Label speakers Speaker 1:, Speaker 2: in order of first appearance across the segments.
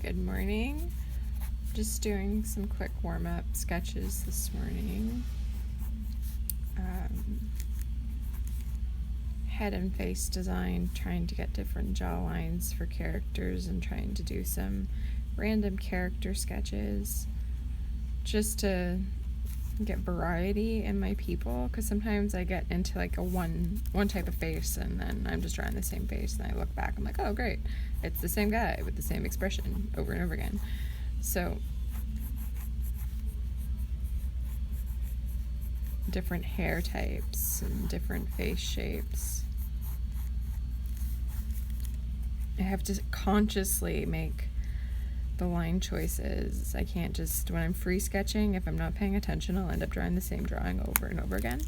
Speaker 1: Good morning. Just doing some quick warm-up sketches this morning. Head and face design, trying to get different jaw lines for characters and trying to do some random character sketches just to get variety in my people, because sometimes I get into like a one type of face and then I'm just drawing the same face and I look back, I'm like, oh great, it's the same guy with the same expression over and over again. So different hair types and different face shapes. I have to consciously make the line choices. I can't just, when I'm free sketching, if I'm not paying attention, I'll end up drawing the same drawing over and over again.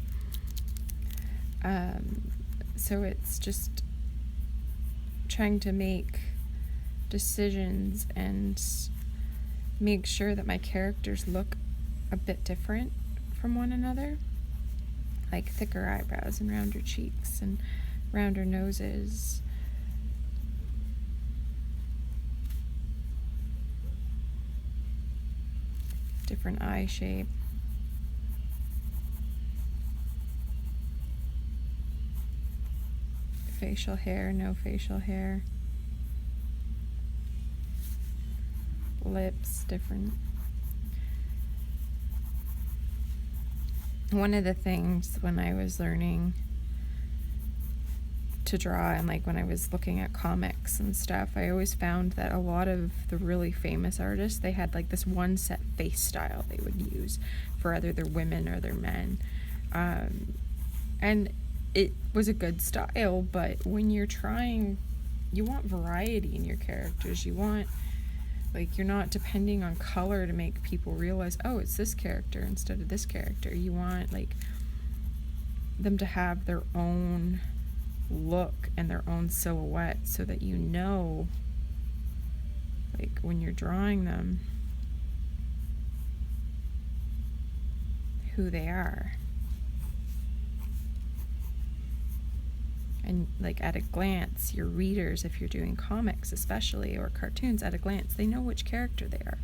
Speaker 1: So it's just trying to make decisions and make sure that my characters look a bit different from one another, like thicker eyebrows and rounder cheeks and rounder noses. Different eye shape. Facial hair, no facial hair. Lips, different. One of the things when I was learning to draw and like when I was looking at comics and stuff, I always found that a lot of the really famous artists, they had like this one set face style they would use for either their women or their men. And it was a good style, but when you're trying, you want variety in your characters. You want, like, you're not depending on color to make people realize, oh, it's this character instead of this character. You want, like, them to have their own look and their own silhouette so that you know, like, when you're drawing them, who they are. And like at a glance, your readers, if you're doing comics especially, or cartoons, at a glance, they know which character they are.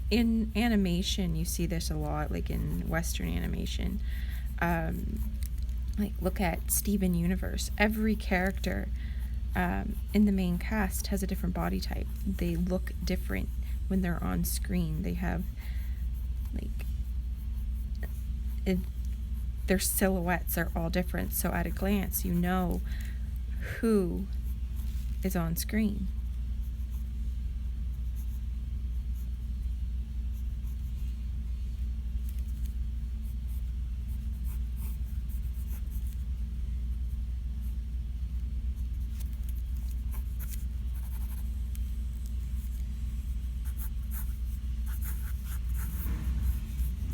Speaker 1: In animation, you see this a lot, like in Western animation. Like look at Steven Universe. Every character in the main cast has a different body type. They look different when they're on screen. They have like their silhouettes are all different, so at a glance you know who is on screen.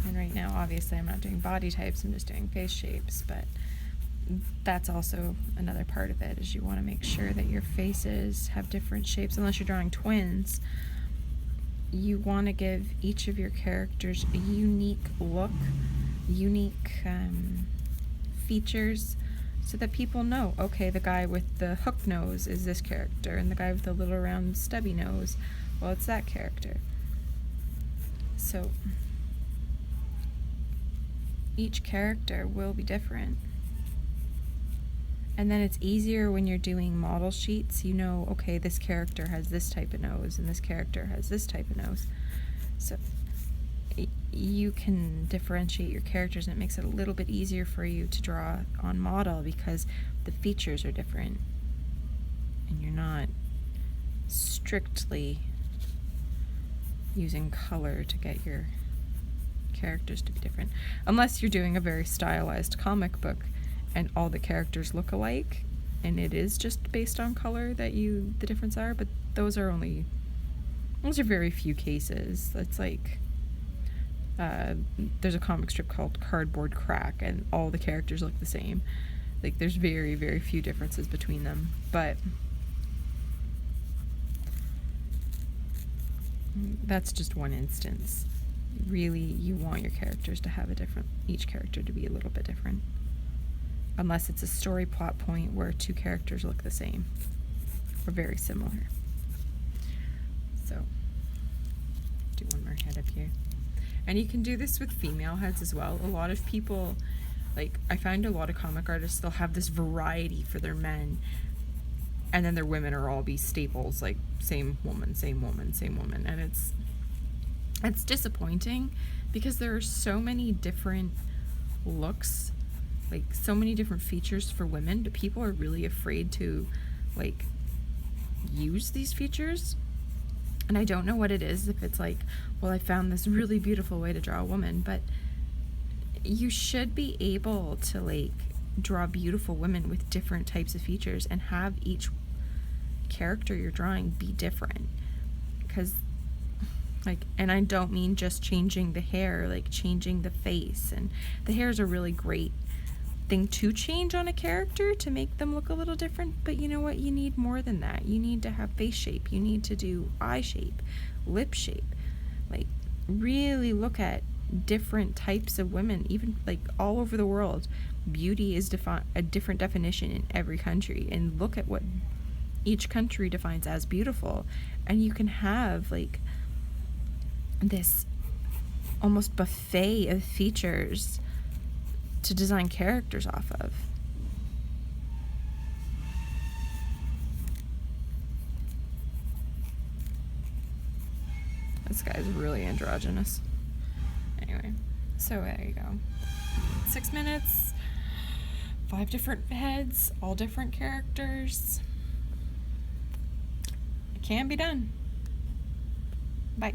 Speaker 1: And right now, obviously, I'm not doing body types, I'm just doing face shapes, but that's also another part of it, is you want to make sure that your faces have different shapes. Unless you're drawing twins, you want to give each of your characters a unique look, unique features, so that people know, okay, the guy with the hook nose is this character, and the guy with the little round stubby nose, well, it's that character. So each character will be different. And then it's easier when you're doing model sheets. You know, okay, this character has this type of nose and this character has this type of nose. So you can differentiate your characters, and it makes it a little bit easier for you to draw on model because the features are different and you're not strictly using color to get your characters to be different. Unless you're doing a very stylized comic book and all the characters look alike, and it is just based on color that the difference are, but those are very few cases. It's like, there's a comic strip called Cardboard Crack, and all the characters look the same. Like, there's very, very few differences between them, but that's just one instance. Really, you want your characters to have each character to be a little bit different. Unless it's a story plot point where two characters look the same or very similar. So Do one more head up here. And you can do this with female heads as well. A lot of people, like, I find a lot of comic artists, they'll have this variety for their men, and then their women are all be staples, like same woman, same woman, same woman. And it's disappointing because there are so many different looks, like so many different features for women, but people are really afraid to like use these features. And I don't know what it is, if it's like, well, I found this really beautiful way to draw a woman, but you should be able to like draw beautiful women with different types of features and have each character you're drawing be different. Because like, and I don't mean just changing the hair, like changing the face, and the hair is a really great thing to change on a character to make them look a little different, but you know what, you need more than that. You need to have face shape, you need to do eye shape, lip shape, like really look at different types of women, even like all over the world. Beauty is a different definition in every country, and look at what each country defines as beautiful, and you can have like this almost buffet of features to design characters off of. This guy's really androgynous. Anyway, so there you go. 6 minutes, 5 different heads, all different characters. It can be done. Bye.